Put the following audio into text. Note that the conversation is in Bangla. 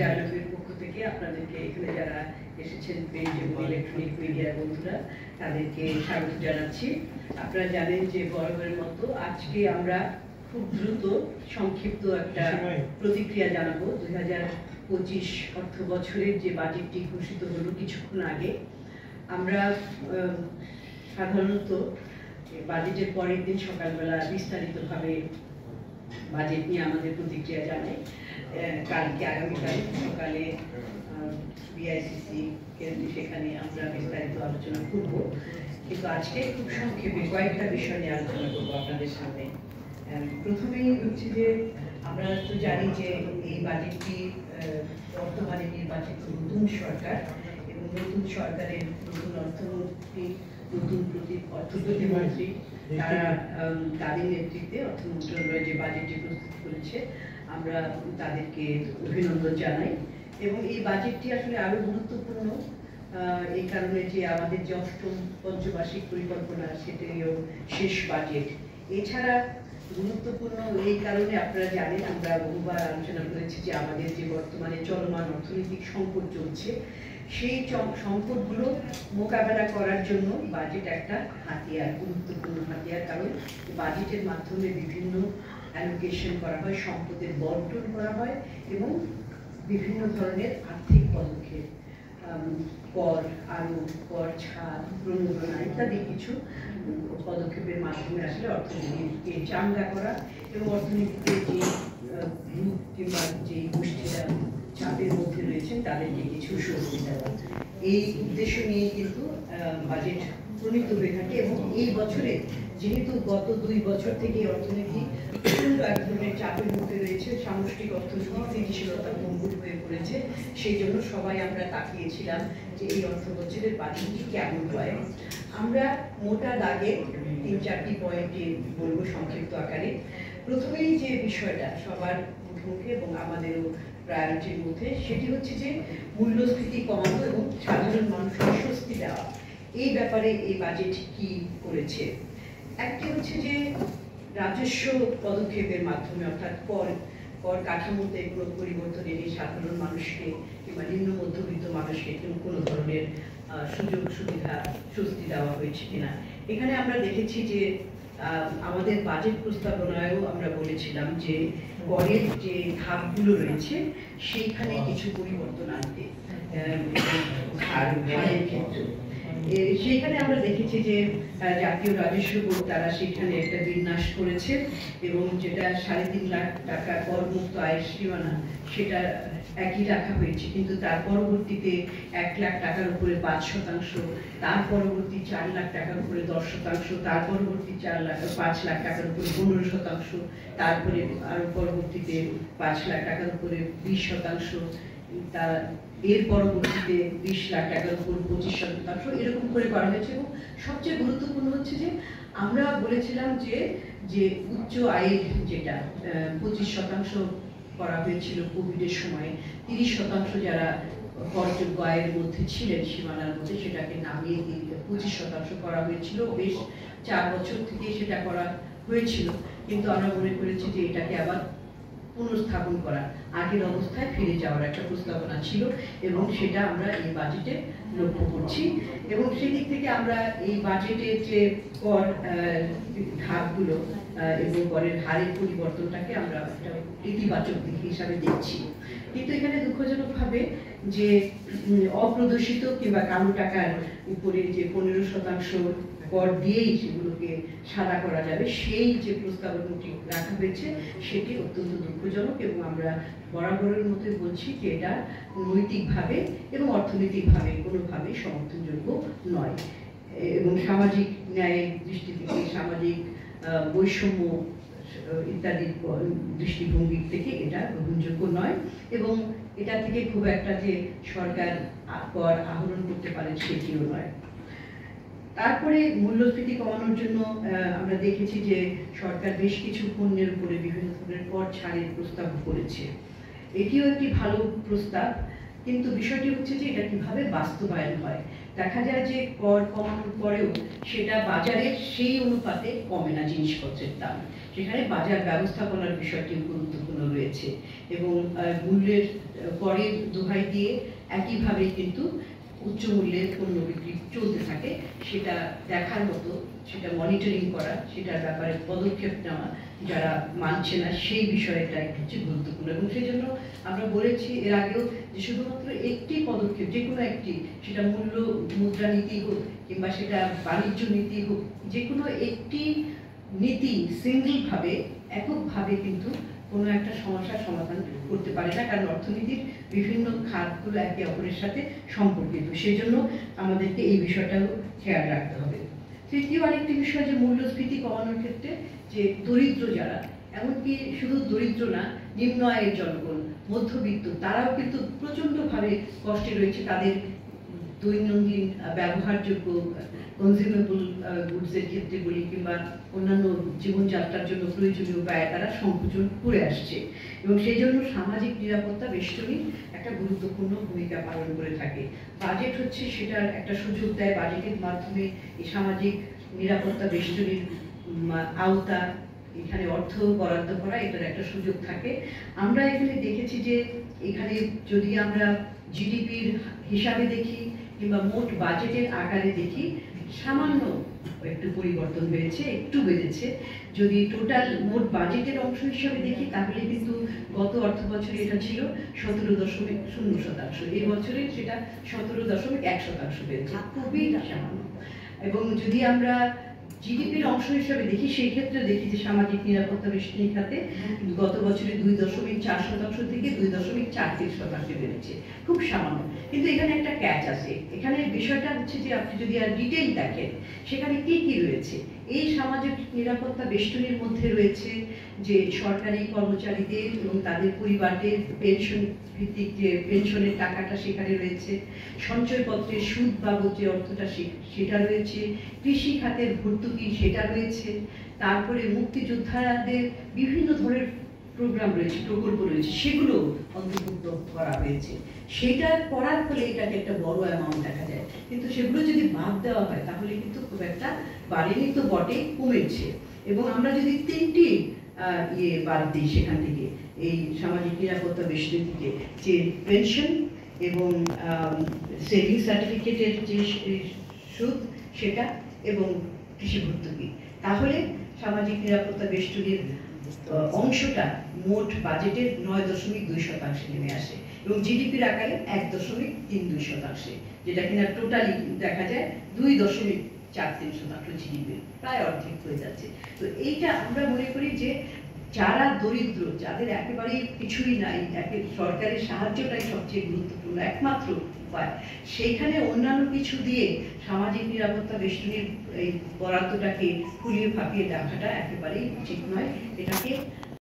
জার্নালের পক্ষ থেকে আপনাদেরকে এখানে যারা এসেছেন প্রিন্ট এবং ইলেকট্রনিক মিডিয়ার বন্ধুরা তাদেরকে স্বাগত জানাচ্ছি। আপনারা জানেন যে বরাবরের মতো আজকে আমরা খুব দ্রুত সংক্ষিপ্ত একটা প্রতিক্রিয়া জানাবো। 2025 অর্থ বছরের যে বাজেটটি ঘোষিত হলো কিছুক্ষণ আগে, আমরা সাধারণত বাজেটের পরের দিন সকালবেলা বিস্তারিতভাবে বাজেট নিয়ে আমাদের প্রতিক্রিয়া জানাই। কালকে আগামীকাল সকালে বিআইসিসি কেন্দ্রে সেখানে আমরা বিস্তারিত আলোচনা করব, কিন্তু আজকে খুব সংক্ষেপে কয়েকটা বিষয় নিয়ে আলোচনা করবো আপনাদের সামনে। প্রথমেই হচ্ছে যে আমরা তো জানি যে এই বাজেটটি বর্তমানে নির্বাচিত নতুন সরকার এবং নতুন সরকারের নতুন অর্থমন্ত্রী, নতুন অর্থ প্রতিমন্ত্রী তারা তাদের নেতৃত্বে অর্থ মন্ত্রণালয় যে বাজেটটি প্রস্তুত করেছে আমরা তাদেরকে অভিনন্দন জানাই। এবং এই বাজেটটি আসলে আরো গুরুত্বপূর্ণ এই কারণে যে আমাদের যে অষ্টম পঞ্চবার্ষিক পরিকল্পনা সেটিও শেষ বাজেট। এছাড়া গুরুত্বপূর্ণ এই কারণে আপনারা জানেন আমরা বহুবার আলোচনা করেছি যে আমাদের যে বর্তমানে চলমান অর্থনৈতিক সংকট চলছে সেই সংকটগুলো মোকাবেলা করার জন্য বাজেট একটা হাতিয়ার, গুরুত্বপূর্ণ হাতিয়ার। কারণ বাজেটের মাধ্যমে বিভিন্ন অ্যালোকেশন করা হয়, সম্পদের বন্টন করা হয় এবং বিভিন্ন ধরনের আর্থিক পদক্ষেপ, কর আরোপ, কর ছাড়, প্রণোদনা ইত্যাদি কিছু পদক্ষেপের মাধ্যমে আসলে অর্থনীতিকে চাঙ্গা করা এবং অর্থনীতিতে যে গ্রুপ কিংবা যে গোষ্ঠীরা চাপের মধ্যে রয়েছেন তাদেরকে কিছু স্বস্তি দেওয়া, এই উদ্দেশ্য নিয়ে কিন্তু বাজেট প্রণীত হয়ে থাকে। এবং এই বছরে যেহেতু গত 2 বছর থেকে অর্থনীতি প্রচন্ড এক ধরনের চাপের মধ্যে রয়েছে, সামষ্টিক অর্থনীতি স্থিতিশীলতা ভঙ্গুর হয়ে পড়েছে, সেই জন্য সবাই আমরা তাকিয়েছিলাম যে এই অর্থ বছরের বাজেটটি কেমন হয়। আমরা মোটা দাগে 3-4টি পয়েন্টে বলবো সংক্ষিপ্ত আকারে। প্রথমেই যে বিষয়টা সবার মুখে এবং আমাদেরও প্রায়োরিটির মধ্যে, সেটি হচ্ছে যে মূল্যস্ফীতি কমানো এবং সাধারণ মানুষকে স্বস্তি দেওয়া। এই ব্যাপারে এই বাজেট কি করেছে? একটি হচ্ছে যে রাজস্ব পদক্ষেপের মাধ্যমে, অর্থাৎ কর কাঠামোতে কোনো পরিবর্তন এনে সাধারণ মানুষকে কিংবা নিম্ন মধ্যবিত্ত মানুষকে কোনো ধরনের সুযোগ সুবিধা স্বস্তি দেওয়া হয়েছে কিনা। এখানে আমরা দেখেছি যে আমাদের বাজেট প্রস্তাবনায়ও আমরা বলেছিলাম যে করের যে ধাপগুলো রয়েছে সেইখানে কিছু পরিবর্তন আনতে, হারের ক্ষেত্রে সেইখানে আমরা দেখেছি যে জাতীয় রাজস্ব বোর্ড তারা সেখানে একটা বিন্যাস করেছে এবং যেটা 3.5 লাখ টাকা করমুক্ত আয়ের সীমানা সেটা একই রাখা হয়েছে, কিন্তু তার পরবর্তীতে 1 লাখ টাকার উপরে 5%, তার পরবর্তী 4 লাখ টাকার উপরে 10%, তার পরবর্তী 5 লাখ টাকার উপরে 15%, তারপরে আরো পরবর্তীতে 5 লাখ টাকার উপরে 20%, এর পরবর্তীতে 20 লাখ টাকার উপর 25%, এরকম করে করা হয়েছে। এবং সবচেয়ে গুরুত্বপূর্ণ হচ্ছে যে আমরা বলেছিলাম যে উচ্চ আয়ের যেটা 25% করা হয়েছিল কোভিডের সময়, 30% যারা করযোগ্য আয়ের মধ্যে ছিলেন সীমানার মধ্যে সেটাকে নামিয়ে দিয়ে 25% করা হয়েছিল। বেশ 4 বছর থেকে সেটা করা হয়েছিল, কিন্তু আমরা মনে করেছি যে এটাকে আবার পুনঃস্থাপন করা, আগের অবস্থায় ফিরে যাওয়ার একটা প্রস্তাবনা ছিল এবং সেটা আমরা এই বাজেটে লক্ষ্য করছি। এবং সেদিক থেকে আমরা এই বাজেটের যে কর ধাপগুলো এবং করের হারের পরিবর্তনটাকে আমরা একটা ইতিবাচক দিক হিসাবে দেখছি। কিন্তু এখানে দুঃখজনকভাবে যে অপ্রদর্শিত কিংবা কালো টাকার উপরে যে 15% কর দিয়েই সেগুলোকে সাদা করা যাবে, সেই যে প্রস্তাবনাটি রাখা হয়েছে সেটি অত্যন্ত দুঃখজনক এবং আমরা বরাবরের মতো বলছি যে এটা নৈতিকভাবে এবং অর্থনৈতিকভাবে কোনোভাবেই সমর্থনযোগ্য নয় এবং সামাজিক ন্যায়ের দৃষ্টি থেকে, সামাজিক বৈষম্য ইত্যাদি দৃষ্টিভঙ্গি থেকে এটা গ্রহণযোগ্য নয় এবং এটা থেকে খুব একটা যে সরকার কর আহরণ করতে পারে সেটিও নয়। তারপরে মূল্যস্ফীতি কমানোর জন্য আমরা দেখেছি যে সরকার বেশ কিছু পণ্যের উপরে বিভিন্ন ধরনের কর ছাড়ের প্রস্তাব করেছে। এটিও একটি ভালো প্রস্তাব, কিন্তু বিষয়টি হচ্ছে যে এটা কিভাবে বাস্তবায়ন হয়। দেখা যায় যে কর কমানোর পরেও সেটা বাজারের সেই অনুপাতে কমে না জিনিসপত্রের দাম, সেখানে বাজার ব্যবস্থাপনার বিষয়টি গুরুত্বপূর্ণ রয়েছে। রয়েছে এবং মূল্যের করের দোহাই দিয়ে একইভাবে কিন্তু উচ্চ মূল্যের পণ্য বিক্রি চলতে থাকে, সেটা দেখার মতো, সেটা মনিটরিং করা, সেটার ব্যাপারে পদক্ষেপ নেওয়া, যারা মানছে না সেই বিষয়টা হচ্ছে গুরুত্বপূর্ণ। এবং সেই জন্য আমরা বলেছি এর আগেও যে শুধুমাত্র একটি পদক্ষেপ, যে কোনো একটি, সেটা মুদ্রানীতি হোক কিংবা সেটা বাণিজ্য নীতি হোক, যে কোনো একটি নীতি সিঙ্গলভাবে এককভাবে কিন্তু কোনো একটা সমস্যার সমাধান করতে পারে না, কারণ অর্থনীতির বিভিন্ন খাতগুলো একে অপরের সাথে সম্পর্কিত। সেই জন্য আমাদেরকে এই বিষয়টাও খেয়াল রাখতে হবে। তৃতীয় আরেকটি বিষয় যে মূল্যস্ফীতি কমানোর ক্ষেত্রে যে দরিদ্র যারা, এমনকি শুধু দরিদ্র না, নিম্ন আয়ের জনগণ, মধ্যবিত্ত, তারাও কিন্তু প্রচণ্ডভাবে কষ্টে রয়েছে। তাদের দৈনন্দিন ব্যবহারযোগ্য কনজিউমেবল গুডসের ক্ষেত্রে বলি কিংবা অন্যান্য জীবনযাত্রার জন্য প্রয়োজনীয় ব্যয় তারা সংকোচন করে আসছে, এবং সেই জন্য সামাজিক নিরাপত্তা বেষ্টনী একটা গুরুত্বপূর্ণ ভূমিকা পালন করে থাকে। বাজেট হচ্ছে সেটার একটা সুযোগ দেয়, বাজেটের মাধ্যমে এই সামাজিক নিরাপত্তা বেষ্টনীর আওতা, এখানে অর্থ বরাদ্দ করা, এটার একটা সুযোগ থাকে। আমরা এখানে দেখেছি যে এখানে যদি আমরা জিডিপির হিসাবে দেখি কিংবা মোট বাজেটের আকারে দেখি, সামান্য একটু পরিবর্তন হয়েছে, একটু বেড়েছে। যদি টোটাল মোট বাজেটের অংশ হিসাবে দেখি তাহলে কিন্তু গত অর্থ বছরে এটা ছিল 17.0%, এই বছরে সেটা 17.1% বেড়েছে, খুবই সামান্য। এবং যদি আমরা জিডিপির অংশ হিসাবে দেখি, সেই ক্ষেত্রে দেখি যে সামাজিক নিরাপত্তা বেষ্টনী খাতে গত বছরে 2.4% থেকে 2.43% বেড়েছে, খুব সামান্য। কিন্তু এখানে একটা ক্যাচ আছে, এখানে বিষয়টা হচ্ছে যে আপনি যদি আর ডিটেইল দেখেন সেখানে কি কি রয়েছে। এই সামাজিক নিরাপত্তা বেষ্টনীর মধ্যে রয়েছে যে সরকারি কর্মচারীদের এবং তাদের পরিবারদের পেনশন ভিত্তিক যে পেনশনের টাকাটা সেখানে রয়েছে, সঞ্চয়পত্রের সুদ বাবদ যে অর্থটা সেটা রয়েছে, কৃষি খাতের ভর্তুকি সেটা রয়েছে, তারপরে মুক্তিযোদ্ধাদের বিভিন্ন ধরনের প্রোগ্রাম রয়েছে, প্রকল্প রয়েছে, সেগুলো অন্তর্ভুক্ত করা হয়েছে। সেটা করার ফলে এটাকে একটা বড় অ্যামাউন্ট দেখা যায়, কিন্তু সেগুলো যদি বাদ দেওয়া হয় তাহলে কিন্তু খুব একটা বাড়েনি তো বটে, কমেছে। এবং আমরা যদি তিনটি বাদ দিই সেখান থেকে, এই সামাজিক নিরাপত্তা বেষ্টনী থেকে, যে পেনশন এবং সেভিং সার্টিফিকেটের যে সুদ সেটা এবং কৃষি ভর্তুকি, তাহলে সামাজিক নিরাপত্তা বেষ্টনীর অংশটা মোট বাজেটের 9.2% নেমে আসে এবং জিডিপির আকারে 1.32%, যেটা কিনা টোটালি দেখা যায় 2.43% জিডিপি, প্রায় অর্ধেক হয়ে যাচ্ছে। তো এইটা আমরা মনে করি যে যারা দরিদ্র, যাদের একেবারেই কিছুই নাই, সরকারের সাহায্যটাই সবচেয়ে গুরুত্বপূর্ণ একমাত্র উপায়, সেইখানে অন্যান্য কিছু দিয়ে সামাজিক নিরাপত্তা বেষ্টনীর এই বরাদ্দটাকে ফুলিয়ে ফাঁপিয়ে দেখাটা একেবারেই উচিত নয়। এটাকে